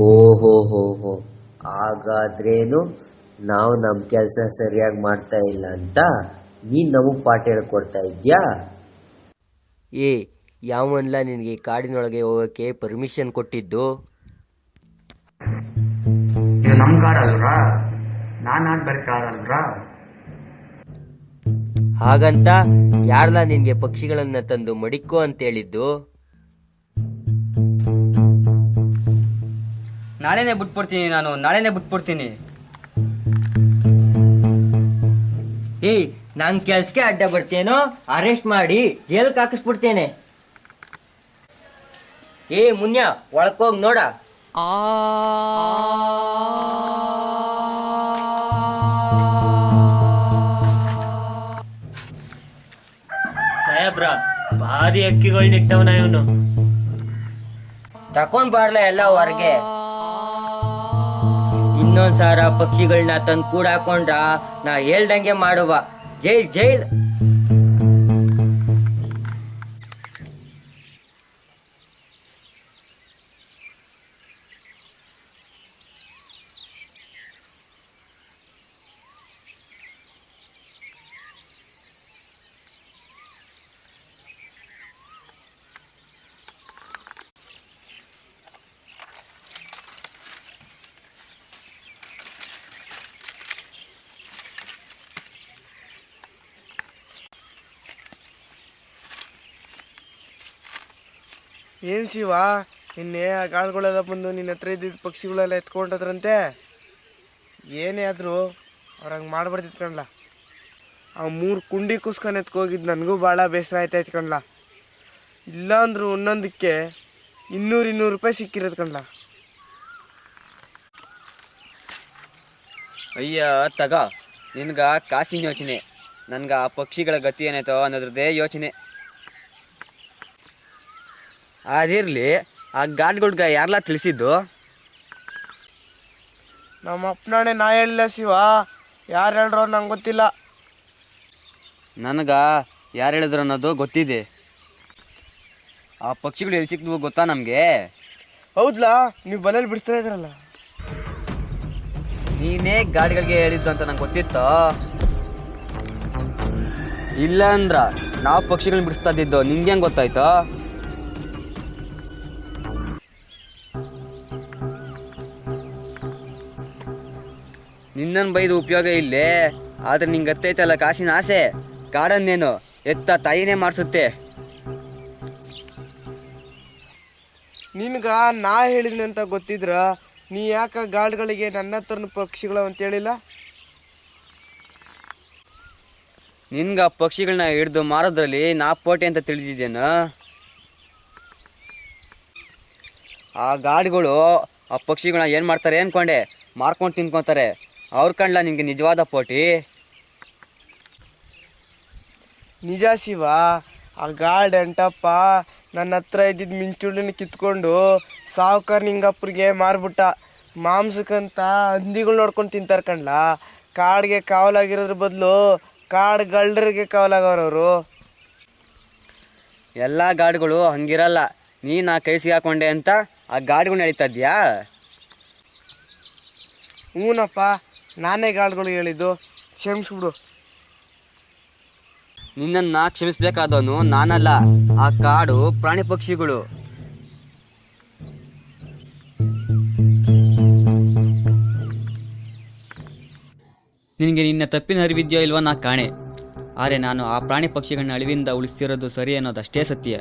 ಓಹೋ, ಹಾಗಾದ್ರೇನು ನಾವು ನಮ್ಮ ಕೆಲಸ ಸರಿಯಾಗಿ ಮಾಡ್ತಾ ಇಲ್ಲ ಅಂತ ನೀನು ನಮಗೆ ಪಾಠ ಹೇಳ್ಕೊಡ್ತಾ ಇದ್ಯಾ? ಏ, ಯಾವನ್ಲ ನಿನಗೆ ಕಾಡಿನೊಳಗೆ ಹೋಗೋಕ್ಕೆ ಪರ್ಮಿಷನ್ ಕೊಟ್ಟಿದ್ದು? ಇದು ನಮ್ಮ ಕಾಡಲ್ರಾ, ನಾನು ಆಡ್ಬೇಕಾದಲ್ರಾ. ಹಾಗಂತ ಯಾರಲ್ಲ ನಿನಗೆ ಪಕ್ಷಿಗಳನ್ನ ತಂದು ಮಡಿಕೋ ಅಂತ ಹೇಳಿದ್ದು? ನಾಳೆನೇ ಬಿಟ್ಬಿಡ್ತೀನಿ. ಏಯ್, ನಾನು ಕೆಲ್ಸಕ್ಕೆ ಅಡ್ಡ ಬರ್ತೇನೋ, ಅರೆಸ್ಟ್ ಮಾಡಿ ಜೈಲ್ಗೆ ಹಾಕಿಸ್ಬಿಡ್ತೇನೆ. ಏ ಮುನ್ಯ, ಒಳಕೋಗಿ ನೋಡ. ಸಾಹೇಬ್ರ, ಭಾರಿ ಅಕ್ಕಿಗಳನ್ನಿಟ್ಟವನ ಇವನು. ತಕೊಂಡ್ ಬಾರ್ಲ ಎಲ್ಲ ಹೊರಗೆ. ಇನ್ನೊಂದ್ಸಾರ ಪಕ್ಷಿಗಳನ್ನ ತಂದು ಕೂಡ ಹಾಕೊಂಡ್ರ ನಾ ಹೇಳ್ದಂಗೆ ಮಾಡುವ. ಜೈಲ್. ಏನು ಶಿವ, ನಿನ್ನೆ ಆ ಗಾಳಿಗಳೆಲ್ಲ ಬಂದು ನಿನ್ನ ಹತ್ರ ಇದ್ದಿದ್ದ ಪಕ್ಷಿಗಳೆಲ್ಲ ಎತ್ಕೊಂಡದ್ರಂತೆ. ಏನೇ ಆದರೂ ಅವ್ರು ಹಂಗೆ ಮಾಡ್ಬಾರ್ದಿತ್ತು ಕಣ್ಲ. ಆ 3 ಕುಂಡಿ ಕುಸ್ಕೊಂಡು ಎತ್ಕೋಗಿದ್ದು ನನಗೂ ಭಾಳ ಬೇಸರ ಆಯ್ತಾಯ್ತು ಕಣ್ಲ. ಇಲ್ಲಾಂದ್ರೂ ಒಂದೊಂದಕ್ಕೆ 200 ರೂಪಾಯಿ ಸಿಕ್ಕಿರೋದು ಕಣ್ಲ. ಅಯ್ಯ ತಗ, ನಿನ್ಗ ಕಾಸಿನ ಯೋಚನೆ, ನನ್ಗೆ ಆ ಪಕ್ಷಿಗಳ ಗತಿ ಏನಾಯ್ತೋ ಅನ್ನೋದ್ರದ್ದೇ ಯೋಚನೆ. ಅದಿರಲಿ, ಆ ಗಾಡ್ಗಳ್ಗೆ ಯಾರೆಲ್ಲ ತಿಳಿಸಿದ್ದು? ನಮ್ಮ ಅಪ್ಪನಾಣೆ ನಾ ಹೇಳಿಲ್ಲ ಶಿವ, ಯಾರು ಹೇಳ್ರೋ ನಂಗೆ ಗೊತ್ತಿಲ್ಲ. ನನಗೆ ಯಾರು ಹೇಳಿದ್ರು ಅನ್ನೋದು ಗೊತ್ತಿದೆ. ಆ ಪಕ್ಷಿಗಳು ಎಲ್ಲಿ ಸಿಕ್ಕಿದ್ವು ಗೊತ್ತಾ ನಮಗೆ? ಹೌದ್ಲಾ, ನೀವು ಬಲೆಯಲ್ಲಿ ಬಿಡಿಸ್ತಾ ಇದ್ರಲ್ಲ. ನೀನೇ ಗಾಡಿಗಳಿಗೆ ಹೇಳಿದ್ದು ಅಂತ ನಂಗೆ ಗೊತ್ತಿತ್ತು. ಇಲ್ಲ ಅಂದ್ರ ನಾವು ಪಕ್ಷಿಗಳನ್ನ ಬಿಡಿಸ್ತಾ ಇದ್ದಿದ್ದು ನಿಂಗೆ ಹೆಂಗೆ ಗೊತ್ತಾಯ್ತು? ನಿನ್ನನ್ನು ಬೈದು ಉಪಯೋಗ ಇಲ್ಲೇ. ಆದ್ರೆ ನಿಂಗೆ ಗೊತ್ತೈತಲ್ಲ ಕಾಸಿನ ಆಸೆ, ಕಾಡನ್ನೇನು ಎತ್ತ ತಾಯಿನೇ ಮಾಡಿಸುತ್ತೆ. ನಿನ್ಗ ನಾ ಹೇಳಿದ್ನಿ ಅಂತ ಗೊತ್ತಿದ್ರ ನೀ ಯಾಕೆ ಗಾಡ್ಗಳಿಗೆ ನನ್ನ ಹತ್ರನ ಪಕ್ಷಿಗಳು ಅಂತ ಹೇಳಿಲ್ಲ? ನಿನ್ಗೆ ಆ ಪಕ್ಷಿಗಳನ್ನ ಹಿಡ್ದು ಮಾರೋದ್ರಲ್ಲಿ ನಾ ಪೋಟೆ ಅಂತ ತಿಳಿದಿದ್ದೇನು? ಆ ಗಾಡಿಗಳು ಆ ಪಕ್ಷಿಗಳನ್ನ ಏನು ಮಾಡ್ತಾರೆ ಅಂದ್ಕೊಂಡೆ? ಮಾರ್ಕೊಂಡು ತಿನ್ಕೊತಾರೆ. ಅವ್ರ ಕಂಡ್ಲ ನಿನಗೆ ನಿಜವಾದ ಪೋಟಿ? ನಿಜ ಶಿವ, ಆ ಗಾರ್ಡ್ ಎಂಟಪ್ಪ ನನ್ನ ಹತ್ರ ಇದ್ದಿದ್ದ ಮಿಂಚುಳ್ಳಿನ ಕಿತ್ಕೊಂಡು ಸಾವುಕಾರ ನಿಂಗಪ್ಪರಿಗೆ ಮಾರ್ಬಿಟ್ಟ. ಮಾಂಸಕ್ಕಂತ ಹಂದಿಗಳು ನೋಡ್ಕೊಂಡು ತಿಂತಾರೆ ಕಣ್ಲ. ಕಾಡಿಗೆ ಕಾವಲಾಗಿರೋದ್ರ ಬದಲು ಕಾಡು ಗಳ್ಳರಿಗೆ ಕಾವಲಾಗವ್ರವರು. ಎಲ್ಲ ಗಾಡಿಗಳು ಹಂಗಿರಲ್ಲ. ನೀನು ಆ ಕೈ ಸಿಗಾಕೊಂಡೆ ಅಂತ ಆ ಗಾಡಿಗಳನ್ನ ಎಳಿತಾ ಇದ್ಯಾ? ಹ್ಞೂನಪ್ಪ, ನಾನೇ ಗಾಡ್ಗಳಿಗೆ ಹೇಳಿದ್ದು, ಕ್ಷಮಿಸ್ಬಿಡು. ನಿನ್ನನ್ನು ಕ್ಷಮಿಸ್ಬೇಕಾದವನು ನಾನಲ್ಲ, ಆ ಕಾಡು ಪ್ರಾಣಿ ಪಕ್ಷಿಗಳು. ನಿನಗೆ ನಿನ್ನ ತಪ್ಪಿನ ಅರಿವಿದ್ಯೋ ಇಲ್ವೋ ನಾ ಕಾಣೆ. ಆದರೆ ನಾನು ಆ ಪ್ರಾಣಿ ಪಕ್ಷಿಗಳನ್ನ ಅಳಿವಿಂದ ಉಳಿಸ್ತಿರೋದು ಸರಿ ಅನ್ನೋದಷ್ಟೇ ಸತ್ಯ.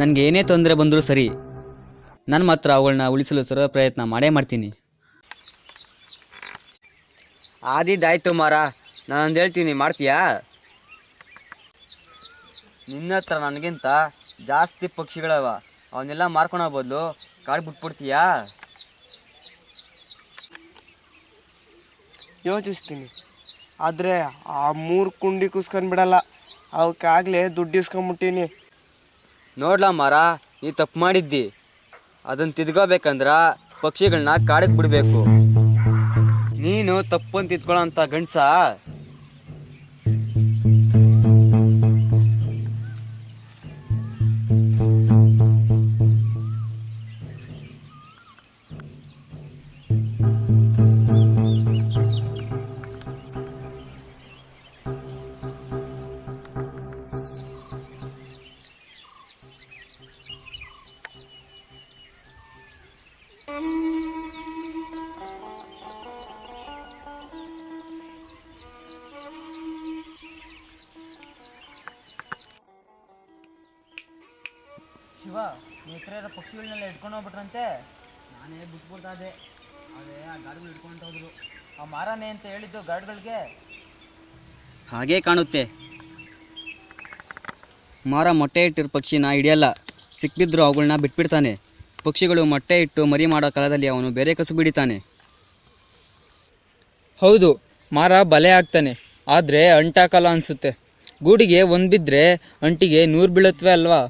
ನನಗೆ ಏನೇ ತೊಂದರೆ ಬಂದರೂ ಸರಿ, ನಾನು ಮಾತ್ರ ಅವುಗಳನ್ನ ಉಳಿಸಲು ಸರ್ವ ಪ್ರಯತ್ನ ಮಾಡೇ ಮಾಡ್ತೀನಿ. ಆದಿದ್ದಾಯ್ತು ಮಾರ, ನಾನೊಂದು ಹೇಳ್ತೀನಿ, ಮಾಡ್ತೀಯಾ? ನಿನ್ನ ಹತ್ರ ನನಗಿಂತ ಜಾಸ್ತಿ ಪಕ್ಷಿಗಳವ, ಅವನ್ನೆಲ್ಲ ಮಾರ್ಕೊಳೋ ಬದಲು ಕಾಡು ಬಿಟ್ಬಿಡ್ತೀಯಾ? ಯೋಚಿಸ್ತೀನಿ, ಆದರೆ ಆ 3 ಕುಂಡಿ ಕುಸ್ಕೊಂಡು ಬಿಡಲ್ಲ. ಅವಕ್ಕಾಗಲೇ ದುಡ್ಡು ಇಸ್ಕೊಂಬಿಟ್ಟೀನಿ. ನೋಡ್ಲಾ ಮಾರ, ನೀ ತಪ್ಪು ಮಾಡಿದ್ದಿ. ಅದನ್ನು ತಿದ್ಕೋಬೇಕಂದ್ರ ಪಕ್ಷಿಗಳನ್ನ ಕಾಡಿಗೆ ಬಿಡಬೇಕು. ನೀನು ತಪ್ಪು ಅಂತ ತಿದ್ಕೊಳ್ಳೋ ಅಂತ ಗಂಡ್ಸ? ಶಿವ, ಈ ಹತ್ರ ಇರೋ ಪಕ್ಷಿಗಳನ್ನೆಲ್ಲ ಇಟ್ಕೊಂಡು ಹೋಗ್ಬಿಟ್ರಂತೆ. ನಾನೇ ಬಿಟ್ಬಿಡ್ತಾ ಇದ್ದೆ, ಅದೇ ಆ ಗಾಡಿಗಳು ಇಟ್ಕೊಂಡು ಹೋದ್ರು. ಆ ಮಾರನೇ ಅಂತ ಹೇಳಿದ್ದು ಗಾಡಿಗಳಿಗೆ. ಹಾಗೇ ಕಾಣುತ್ತೆ. ಮಾರ ಮೊಟ್ಟೆ ಇಟ್ಟಿರೋ ಪಕ್ಷಿನ ಹಿಡಿಯಲ್ಲ, ಸಿಕ್ಬಿದ್ರು ಅವುಗಳನ್ನ ಬಿಟ್ಬಿಡ್ತಾನೆ. ಪಕ್ಷಿಗಳು ಮೊಟ್ಟೆ ಇಟ್ಟು ಮರಿ ಮಾಡೋ ಕಾಲದಲ್ಲಿ ಅವನು ಬೇರೆ ಕಸು ಬಿಡಿತಾನೆ. ಹೌದು, ಮಾರ ಬಲೆ ಹಾಕ್ತಾನೆ, ಆದರೆ ಅಂಟಾಕಲ್ಲ ಅನಿಸುತ್ತೆ. ಗೂಡಿಗೆ 1 ಬಿದ್ದರೆ ಅಂಟಿಗೆ 100 ಬೀಳುತ್ತವೆ ಅಲ್ವಾ?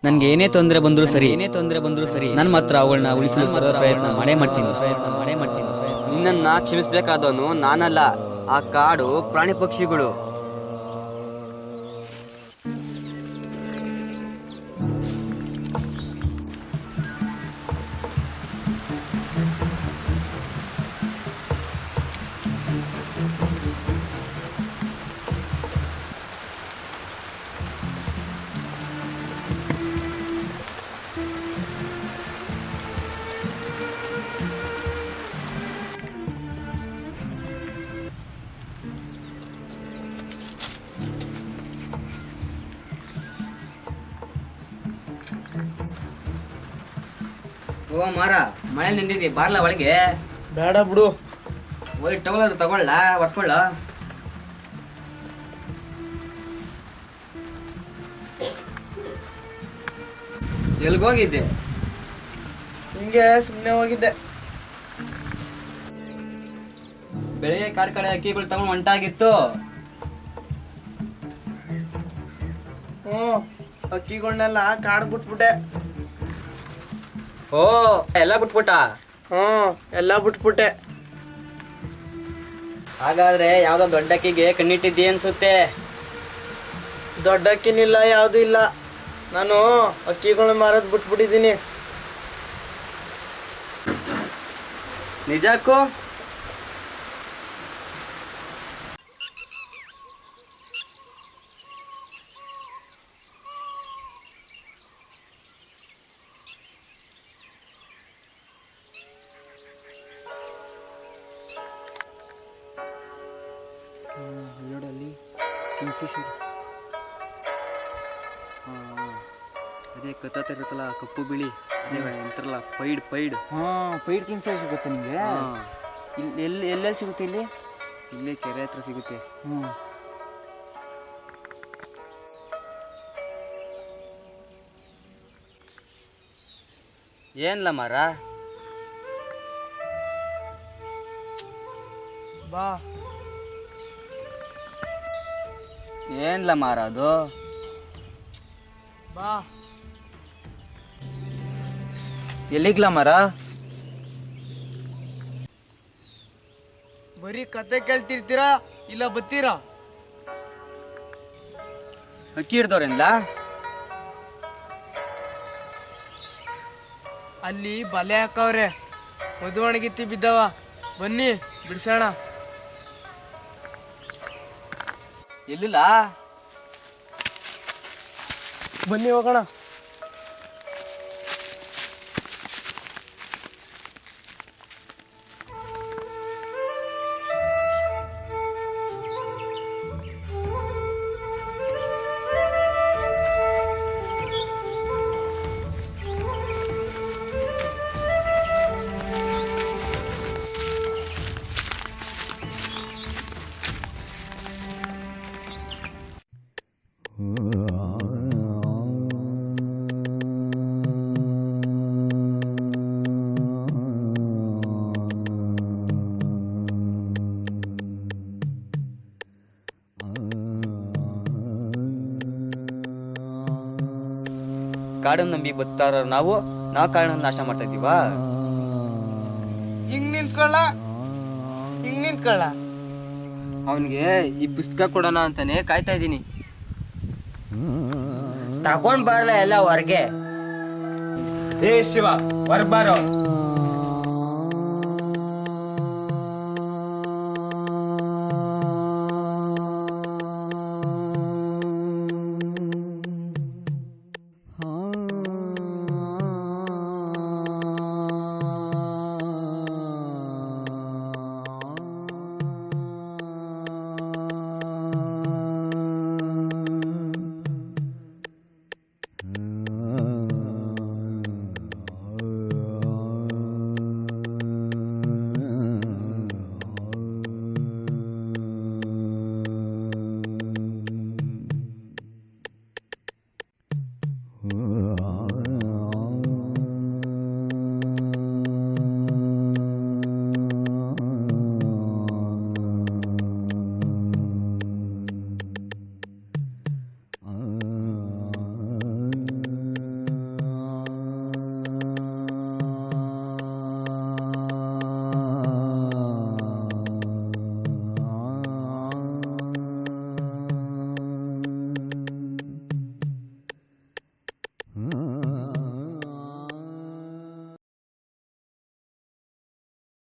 ನನಗೆ ಏನೇ ತೊಂದರೆ ಬಂದರೂ ಸರಿ, ನಾನು ಮಾತ್ರ ಅವುಗಳನ್ನ ಉಳಿಸಲು ಸರ್ವ ಪ್ರಯತ್ನ ಮಾಡೇ ಮಾಡ್ತೀನಿ. ನಿನ್ನನ್ನು ಕ್ಷಮಿಸ್ಬೇಕಾದವನು ನಾನಲ್ಲ, ಆ ಕಾಡು ಪ್ರಾಣಿ ಪಕ್ಷಿಗಳು. ಓ ಮಾರ ಮಳೆ ನಿಂದಿದ್ದಿ ಬಾರ್ಲ ಒಳಗೆ. ಬೇಡ ಬಿಡು. ಒಳ್ಳೆ ಟವಲ್ ತಗೊಳ್ಳ ಒರ್ಸ್ಕೊಳ್ಳ. ಎಲ್ಗೋಗಿದ್ದೆ? ಹಿಂಗೆ ಸುಮ್ಮನೆ ಹೋಗಿದ್ದೆ. ಬೆಳಿಗ್ಗೆ ಕಾಡ್ ಕಡೆ ಅಕ್ಕಿಗಳು ತಗೊಂಡು ಹೊಂಟಾಗಿತ್ತು. ಹ್ಞೂ, ಅಕ್ಕಿಗಳನ್ನೆಲ್ಲ ಕಾಡ್ ಬಿಟ್ಬಿಟ್ಟೆ. ಓ ಎಲ್ಲ ಬಿಟ್ಬಿಟ್ಟ? ಹ್ಞೂ, ಎಲ್ಲ ಬಿಟ್ಬಿಟ್ಟೆ. ಹಾಗಾದ್ರೆ ಯಾವ್ದೋ ದೊಡ್ಡ ಅಕ್ಕಿಗೆ ಕಣ್ಣಿಟ್ಟಿದ್ದಿ ಅನ್ಸುತ್ತೆ. ದೊಡ್ಡ ಅಕ್ಕಿನಿಲ್ಲ, ಯಾವುದೂ ಇಲ್ಲ. ನಾನು ಅಕ್ಕಿಗಳನ್ನ ಮಾರೋದು ಬಿಟ್ಬಿಟ್ಟಿದ್ದೀನಿ. ನಿಜಕ್ಕೂ? ಎಲ್ಲೋಡಲ್ಲಿ ಕಿಂಗ್ಫಿಶರ್. ಅದೇ ಕತ್ತ ಇರುತ್ತಲ್ಲ ಕಪ್ಪು ಬಿಳಿ, ಅದೇ ಎಂತಾರಲ್ಲ ಪೈಡ್. ಪೈಡ್ ಕಿಂಗ್ಫಿಶರ್ ಗೊತ್ತಾ ನಿಮಗೆ? ಇಲ್ಲಿ ಎಲ್ಲೆಲ್ಲಿ ಸಿಗುತ್ತೆ ಇಲ್ಲಿ? ಇಲ್ಲೇ ಕೆರೆ ಹತ್ರ ಸಿಗುತ್ತೆ. ಏನ್ಲ ಮಾರ? ಬಾ. ಏನ್ಲ ಮಾರ ಅದು? ಬಾ. ಎಲ್ಲಿಗ್ಲ ಮರ? ಬರೀ ಕತೆ ಕೇಳ್ತಿರ್ತೀರಾ ಇಲ್ಲ ಬತ್ತೀರಾ? ಅಕ್ಕಿ ಹಿಡ್ದವ್ರೇನ್ಲ? ಅಲ್ಲಿ ಬಲೆ ಹಾಕವ್ರೆ, ಮದುವಣಗಿತ್ತಿ ಬಿದ್ದವ. ಬನ್ನಿ ಬಿಡ್ಸೋಣ. ಎಲ್ಲಿಲ್ಲ? ಬನ್ನಿ ಹೋಗೋಣ. ಕಾಡನ್ನು ನಂಬಿ ಬತ್ತಾರ ನಾವು ಕಾಡನ್ನು ನಾಶ ಮಾಡ್ತಾ ಇದ್ದೀವಾ? ಹಿಂಗ್ ನಿಂತ್ಕೊಳ್ಳ. ಅವನಿಗೆ ಈ ಪುಸ್ತಕ ಕೊಡೋಣ ಅಂತಾನೆ ಕಾಯ್ತಾ ಇದ್ದೀನಿ. ತಗೊಂಡ್ ಬರಲ್ಲ ಎಲ್ಲ ಹೊರ್ಗೆ. ಏ ಶಿವ, ಹೊರಬಾರೋ.